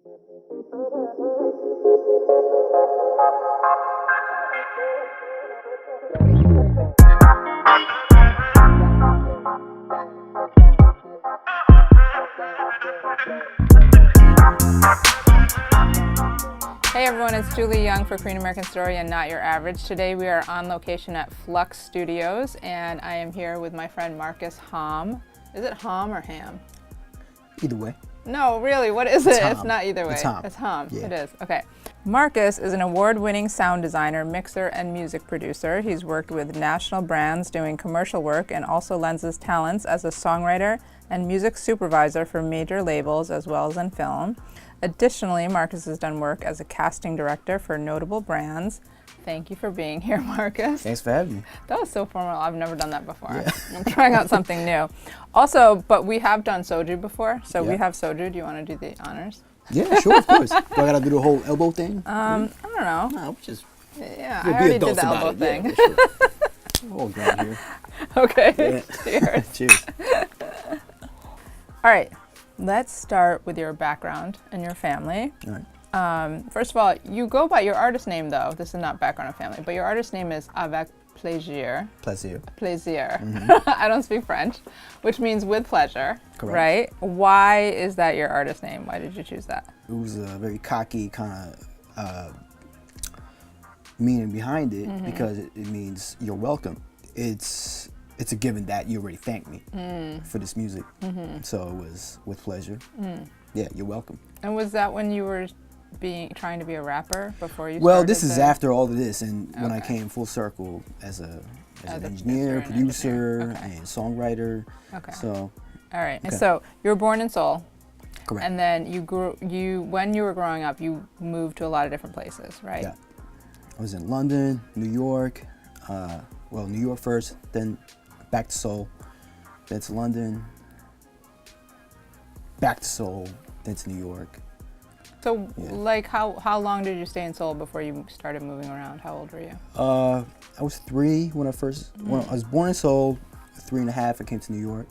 Hey everyone, it's Julie Young for Korean American Story and Not Your Average. Today we are on location at Flux Studios and I am here with my friend Marcus Hahm. Is it Hahm or Ham? Either way. No, really, what is it? Hahm. It's not either way. It's Hahm. It's Hahm. Yeah. It is. Okay. Marcus is an award-winning sound designer, mixer, and music producer. He's worked with national brands doing commercial work and also lends his talents as a songwriter and music supervisor for major labels as well as in film. Additionally, Marcus has done work as a casting director for notable brands. Thank you for being here, Marcus. Thanks for having me. That was so formal. I've never done that before. Yeah. I'm trying out something new. Also, but we have done soju before, so we Yeah. have soju. Do you want to do the honors? Yeah, sure, of course. Do I gotta do the whole elbow thing? I don't know. No, we just Yeah, I we'll be already did adults the about elbow it. thing. Yeah, sure. We're all grown here. Okay. Yeah. Cheers. Cheers. All right. Let's start with your background and your family. All right. First of all, you go by your artist name, though. This is not background of family, but your artist name is Avec Plaisir. Plaisir. Plaisir. Mm-hmm. I don't speak French, which means with pleasure. Correct. Right? Why is that your artist name? Why did you choose that? It was a very cocky kind of meaning behind it because it means you're welcome. It's a given that you already thanked me for this music. So it was with pleasure. Yeah, you're welcome. And was that when you were trying to be a rapper before you Well, started this is after all of this, and when I Okay. came full circle as an a engineer, producer and producer, engineer. Okay. and songwriter. Okay. So, All right. And Okay. so you were born in Seoul, correct. and then when you were growing up, you moved to a lot of different places, right? Yeah. I was in London, New York. New York first, then back to Seoul, then to London, back to Seoul, then to New York. So, Yeah. like, how long did you stay in Seoul before you started moving around? How old were you? I was 3 when when I was born in Seoul. 3.5, I came to New York,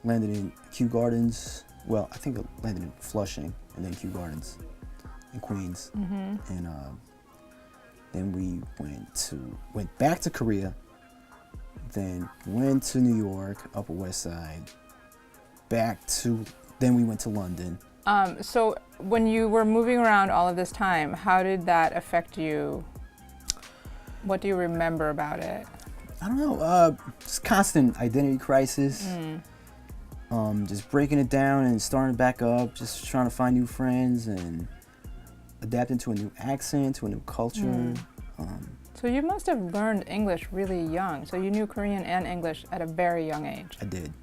landed in Kew Gardens. Well, I think I landed in Flushing and then Kew Gardens in Queens. And then we went back to Korea, then went to New York, Upper West Side, then we went to London. So when you were moving around all of this time, how did that affect you? What do you remember about it? I don't know, just constant identity crisis. Just breaking it down and starting back up, just trying to find new friends and adapting to a new accent, to a new culture. So you must have learned English really young. So you knew Korean and English at a very young age. I did.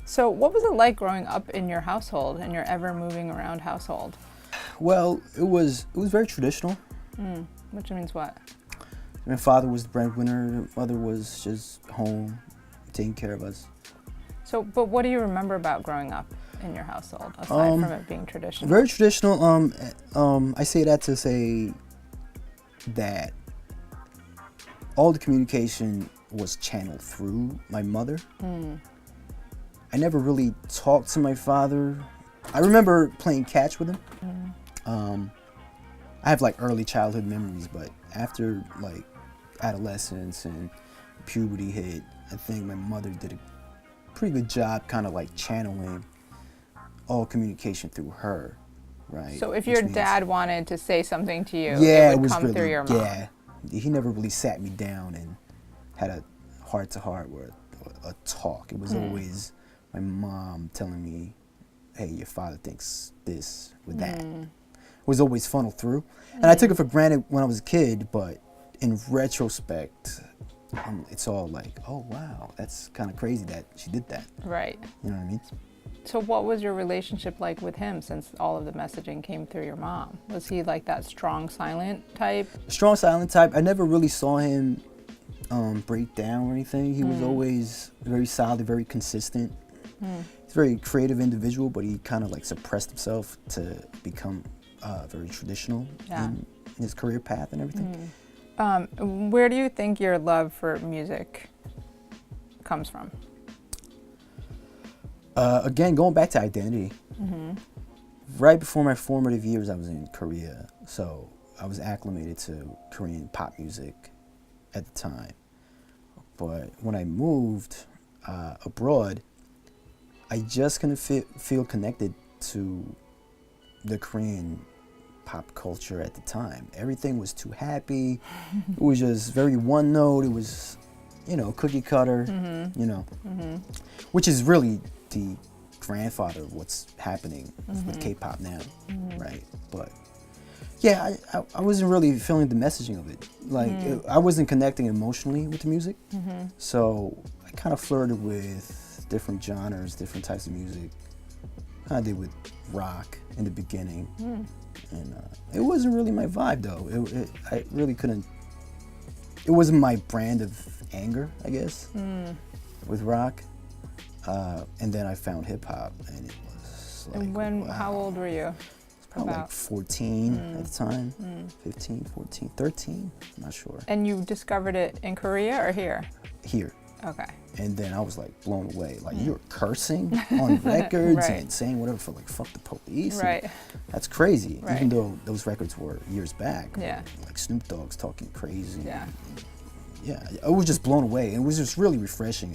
So what was it like growing up in your household, in your ever moving around household? Well, it was very traditional. Which means what? My father was the breadwinner, mother was just home, taking care of us. So, but what do you remember about growing up in your household, aside from it being traditional? Very traditional. I say that to say that all the communication was channeled through my mother. I never really talked to my father. I remember playing catch with him. I have like early childhood memories, but after like adolescence and puberty hit, I think my mother did a pretty good job kind of like channeling all communication through her, right? So if Which your means- dad wanted to say something to you, yeah, it would was come really, through your mom. Yeah, he never really sat me down and had a heart-to-heart or a talk. It was always my mom telling me, hey, your father thinks this or that. It was always funneled through. And I took it for granted when I was a kid, but in retrospect, it's all like, oh, wow, that's kind of crazy that she did that. Right. You know what I mean? So what was your relationship like with him since all of the messaging came through your mom? Was he like that strong, silent type? Strong, silent type. I never really saw him break down or anything. He was always very solid, very consistent. He's a very creative individual, but he kind of like suppressed himself to become very traditional in his career path and everything. Where do you think your love for music comes from? Again, going back to identity. right before my formative years, I was in Korea, so I was acclimated to Korean pop music at the time. But when I moved abroad, I just couldn't feel connected to the Korean pop culture at the time. Everything was too happy. It was just very one note. It was, cookie cutter, which is really the grandfather of what's happening with K-pop now, right? But yeah, I wasn't really feeling the messaging of it. Like, I wasn't connecting emotionally with the music. So I kind of flirted with different genres, different types of music. I did with rock in the beginning. And it wasn't really my vibe, though. I really couldn't. It wasn't my brand of anger, I guess, with rock. And then I found hip hop, and it was like, And wow. how old were you? Probably like 14 at the time, 15, 14, 13, I'm not sure. And you discovered it in Korea or here? Here. Okay. And then I was like blown away. Like, you're cursing on records Right. and saying whatever for like fuck the police. Right. And that's crazy. Right. Even though those records were years back. Yeah. Like Snoop Dogg's talking crazy. Yeah. Yeah. I was just blown away. And it was just really refreshing,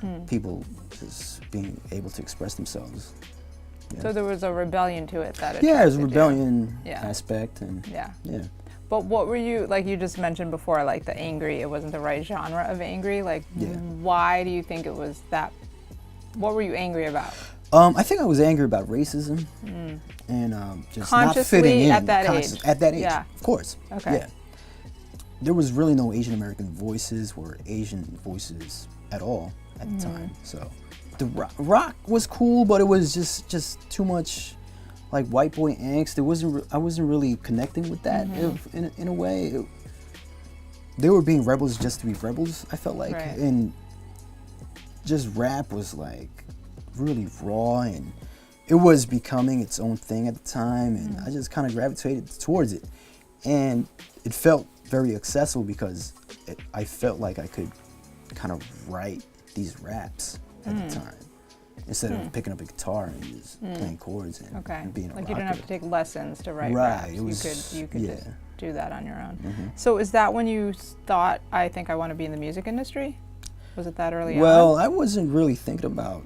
and people just being able to express themselves. Yeah. So there was a rebellion to it that Yeah, there's a attracted you. rebellion Yeah. aspect, and Yeah. yeah. But what were you, like you just mentioned before, like the angry, it wasn't the right genre of angry. Like, Yeah. why do you think it was that? What were you angry about? I think I was angry about racism and just not fitting in. Consciously at that age? At that age, Yeah. of course. Okay. Yeah. There was really no Asian American voices or Asian voices at all at the time. So the rock was cool, but it was just too much like white boy angst. I wasn't really connecting with that in a way. They were being rebels just to be rebels, I felt like. Right. And just rap was like really raw, and it was becoming its own thing at the time, and I just kind of gravitated towards it. And it felt very accessible because I felt like I could kind of write these raps at the time instead of picking up a guitar and just playing chords and being a Like rocker. you didn't have to take lessons to write Right, raps. it was- You could yeah. just do that on your own. So is that when you thought, I think I want to be in the music industry? Was it that early Well, on? I wasn't really thinking about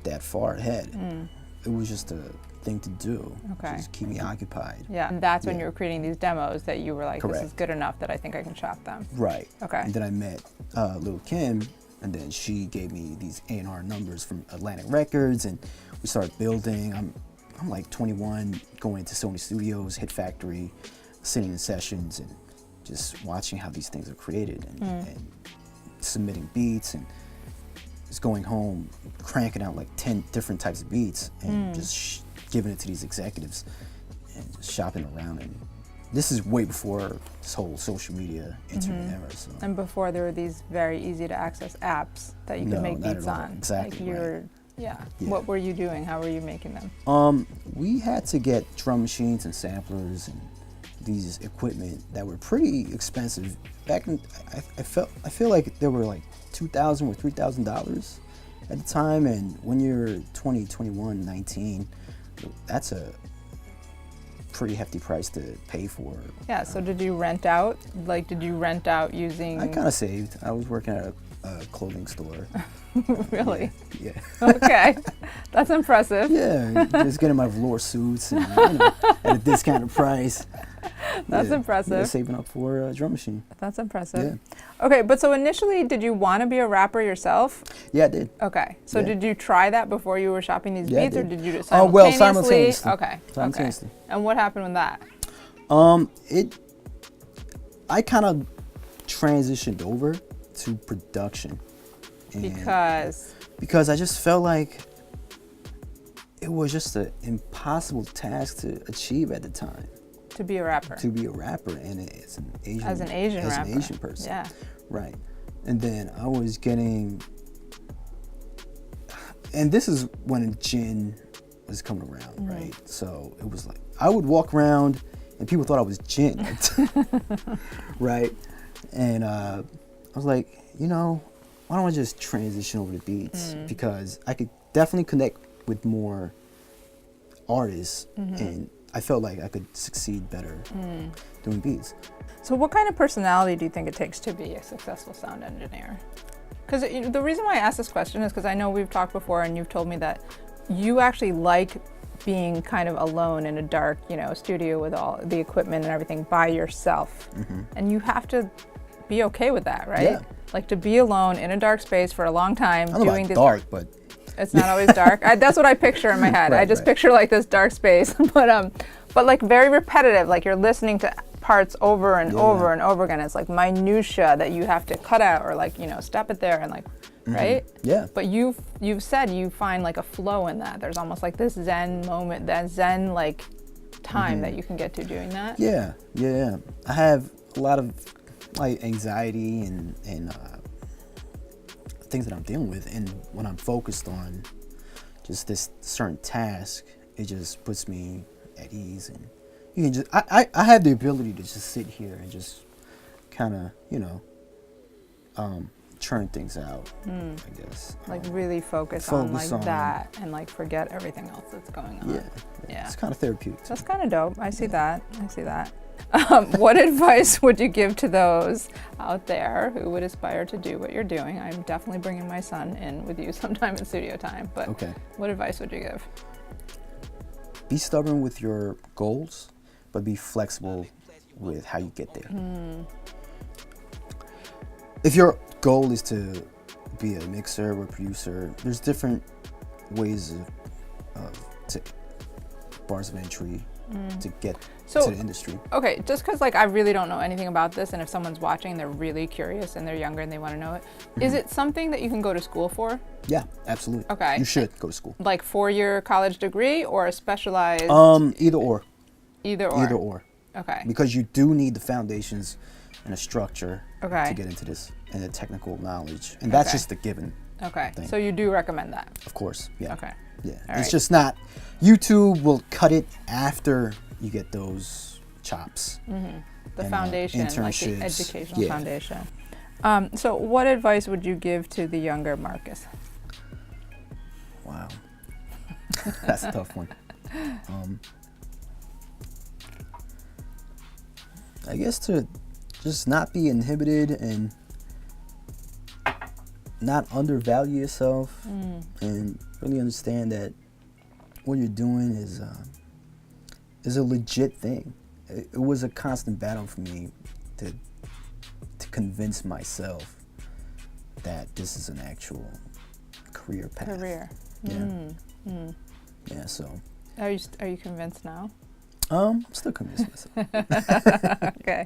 that far ahead. It was just a thing to do. Okay. Just keep me occupied. Yeah, and that's when Yeah. you were creating these demos that you were like, this is Correct. good enough that I think I can shop them. Right. Okay. And then I met Lil Kim, and then she gave me these A&R numbers from Atlantic Records, and we started building. I'm like 21, going to Sony Studios, Hit Factory, sitting in sessions and just watching how these things are created and submitting beats, and just going home, cranking out like 10 different types of beats and just giving it to these executives and just shopping around. And this is way before this whole social media internet era. So. And before there were these very easy to access apps that you could No, make not beats at all. on. Exactly, Like you right. were, yeah. Yeah. What were you doing? How were you making them? We had to get drum machines and samplers and these equipment that were pretty expensive. Back in, I feel like they were like $2,000 or $3,000 at the time, and when you're 20, 21, 19, that's a pretty hefty price to pay for. Yeah, so did you rent out? Like, did you rent out using... I kind of saved. I was working at a clothing store. Really? Yeah. Okay, that's impressive. Yeah, just getting my velour suits and at a discounted price. That's impressive. Yeah, saving up for a drum machine. That's impressive. Okay, but so initially, did you want to be a rapper yourself? Yeah, I did. Okay, so Yeah. did you try that before you were shopping these Yeah, I beats, or did. did you just Oh, well, simultaneously? simultaneously. Okay. Simultaneously. Okay. And what happened with that? I kind of transitioned over to production. And Because I just felt like it was just an impossible task to achieve at the time. to be a rapper. To be a rapper, and it's an Asian As an Asian rapper. an Asian person. Yeah. Right. And then I was getting, and this is when Jin was coming around, right? So it was like, I would walk around and people thought I was Jin, right? And I was like, why don't I just transition over to beats? Because I could definitely connect with more artist, and I felt like I could succeed better doing beats. So what kind of personality do you think it takes to be a successful sound engineer? Because the reason why I asked this question is because I know we've talked before and you've told me that you actually like being kind of alone in a dark, studio with all the equipment and everything by yourself. And you have to be okay with that, right? Yeah. Like to be alone in a dark space for a long time I don't know doing about this. dark, but It's not always dark. That's what I picture in my head. I just picture like this dark space, but like very repetitive. Like you're listening to parts over and over and over again. It's like minutia that you have to cut out or like stop it there and like right. Yeah. But you've said you find like a flow in that. There's almost like this Zen moment, that Zen like time that you can get to doing that. Yeah. I have a lot of like anxiety and things that I'm dealing with, and when I'm focused on just this certain task, it just puts me at ease, and you can just I have the ability to just sit here and just kind of churn things out, I guess. Like really focus on that and like forget everything else that's going on. Yeah. It's kind of therapeutic. That's kind of dope. I see that. What advice would you give to those out there who would aspire to do what you're doing? I'm definitely bringing my son in with you sometime in studio time, but what advice would you give? Be stubborn with your goals, but be flexible with how you get there. If your goal is to be a mixer or producer, there's different ways to bars of entry to get to the industry. Okay, just because like I really don't know anything about this, and if someone's watching, they're really curious and they're younger and they want to know it. Is it something that you can go to school for? Yeah, absolutely. Okay. You should go to school. Like 4-year college degree or a specialized? Either or. Either or. Either or. Okay. Because you do need the foundations and a structure to get into this, and the technical knowledge, and that's just a given. Okay. Thing. So you do recommend that? Of course. Yeah. Okay. Yeah. All it's just not. YouTube will cut it after you get those chops. The foundation, like the internships. educational foundation. So what advice would you give to the younger Marcus? Wow. That's a tough one. I guess to just not be inhibited and not undervalue yourself, and really understand that what you're doing is a legit thing. It was a constant battle for me to convince myself that this is an actual career path. Yeah. So. Are you convinced now? I'm still convinced myself. Okay.